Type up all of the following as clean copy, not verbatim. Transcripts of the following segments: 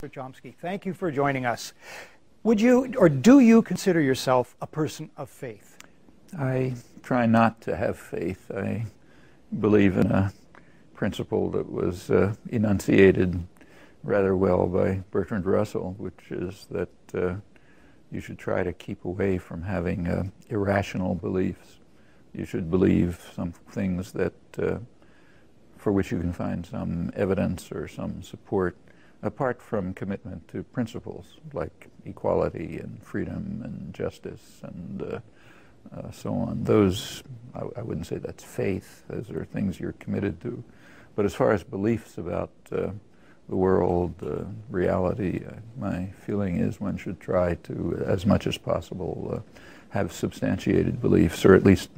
Chomsky, thank you for joining us. Would you, or do you consider yourself a person of faith? I try not to have faith. I believe in a principle that was enunciated rather well by Bertrand Russell, which is that you should try to keep away from having irrational beliefs. You should believe some things that for which you can find some evidence or some support, apart from commitment to principles like equality and freedom and justice and so on. Those, I wouldn't say that's faith. Those are things you're committed to. But as far as beliefs about the world, reality, my feeling is one should try to, as much as possible, have substantiated beliefs, or at least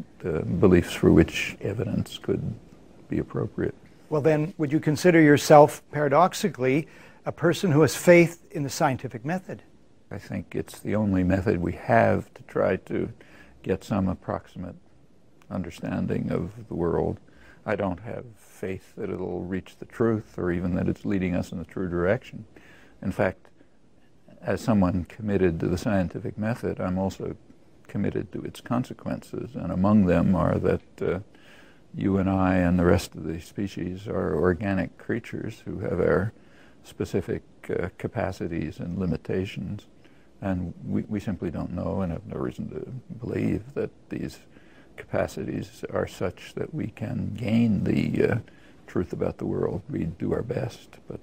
beliefs for which evidence could be appropriate. Well then, would you consider yourself, paradoxically, a person who has faith in the scientific method? I think it's the only method we have to try to get some approximate understanding of the world. I don't have faith that it'll reach the truth or even that it's leading us in the true direction. In fact, as someone committed to the scientific method, I'm also committed to its consequences, and among them are that you and I and the rest of the species are organic creatures who have our specific capacities and limitations, and we simply don't know and have no reason to believe that these capacities are such that we can gain the truth about the world. We do our best, but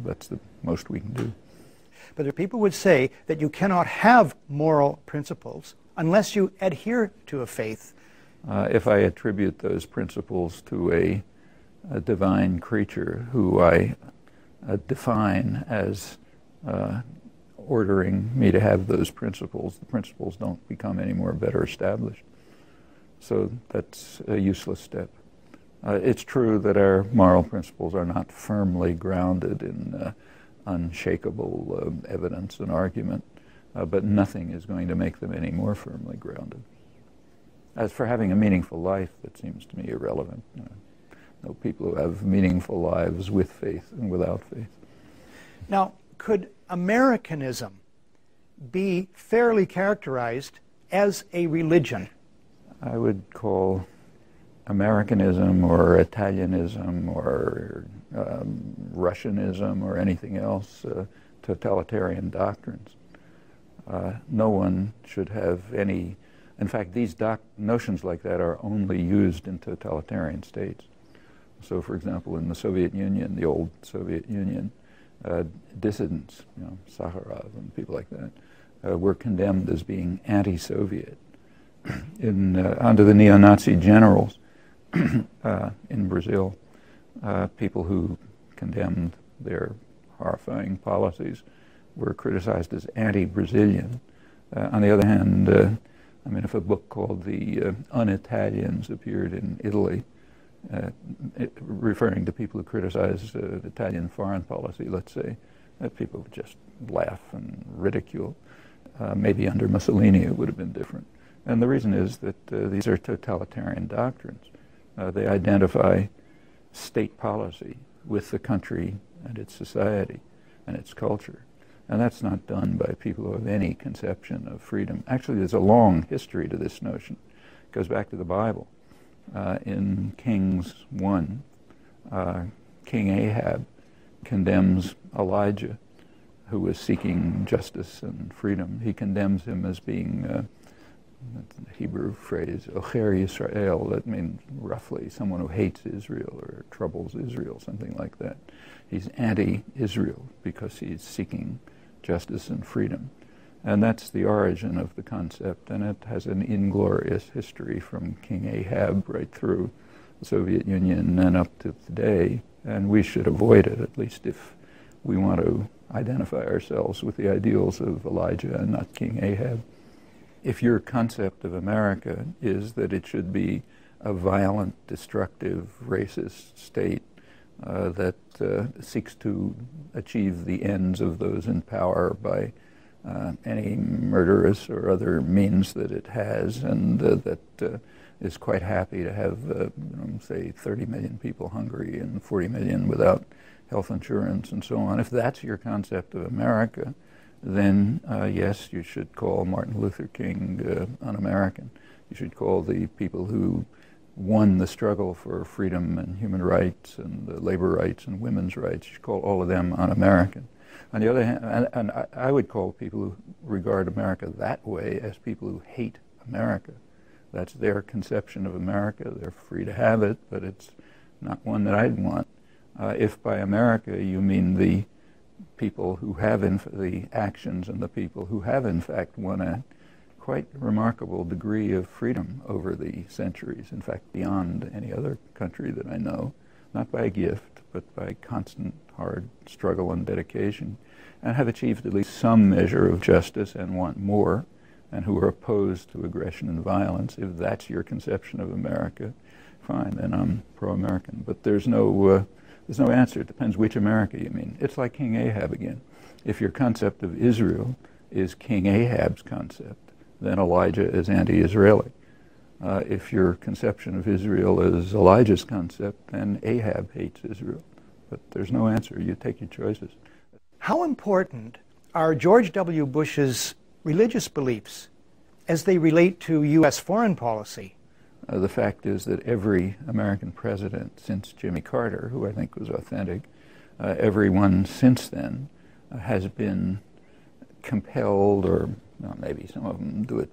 that's the most we can do. But there are people who would say that you cannot have moral principles unless you adhere to a faith. If I attribute those principles to a divine creature who I define as ordering me to have those principles, the principles don't become any more better established. So that's a useless step. It's true that our moral principles are not firmly grounded in unshakable evidence and argument, but nothing is going to make them any more firmly grounded. As for having a meaningful life, that seems to me irrelevant. No people who have meaningful lives with faith and without faith. Now, could Americanism be fairly characterized as a religion? I would call Americanism or Italianism or Russianism or anything else totalitarian doctrines. No one should have any. In fact, these notions like that are only used in totalitarian states. So, for example, in the Soviet Union, the old Soviet Union, dissidents, Sakharov and people like that, were condemned as being anti-Soviet. Under the neo-Nazi generals in Brazil, people who condemned their horrifying policies were criticized as anti-Brazilian. On the other hand, if a book called The Un-Italians appeared in Italy, referring to people who criticize Italian foreign policy, let's say, people would just laugh and ridicule. Maybe under Mussolini it would have been different. And the reason is that these are totalitarian doctrines. They identify state policy with the country and its society and its culture. And that's not done by people who have any conception of freedom. Actually, there's a long history to this notion. It goes back to the Bible. In Kings 1, King Ahab condemns Elijah, who was seeking justice and freedom. He condemns him as being, the Hebrew phrase, Ocher Yisrael, that means roughly someone who hates Israel or troubles Israel, something like that. He's anti-Israel because he's seeking justice and freedom. And that's the origin of the concept, and it has an inglorious history from King Ahab right through the Soviet Union and up to today, and we should avoid it, at least if we want to identify ourselves with the ideals of Elijah and not King Ahab. If your concept of America is that it should be a violent, destructive, racist state that seeks to achieve the ends of those in power by any murderous or other means that it has, and that is quite happy to have, say, 30 million people hungry and 40 million without health insurance and so on, if that's your concept of America, then yes, you should call Martin Luther King un-American. You should call the people who won the struggle for freedom and human rights and labor rights and women's rights, you should call all of them un-American. On the other hand, and I would call people who regard America that way as people who hate America. That's their conception of America. They're free to have it, but it's not one that I'd want. If by America you mean the people who have the actions and the people who have in fact won a quite remarkable degree of freedom over the centuries, in fact beyond any other country that I know, not by a gift, but by constant hard struggle and dedication, and have achieved at least some measure of justice and want more, and who are opposed to aggression and violence. If that's your conception of America, fine, then I'm pro-American. But there's no answer. It depends which America you mean. It's like King Ahab again. If your concept of Israel is King Ahab's concept, then Elijah is anti-Israeli. If your conception of Israel is Elijah's concept, then Ahab hates Israel. But there's no answer. You take your choices. How important are George W. Bush's religious beliefs as they relate to U.S. foreign policy? The fact is that every American president since Jimmy Carter, who I think was authentic, everyone since then has been compelled, or maybe some of them do it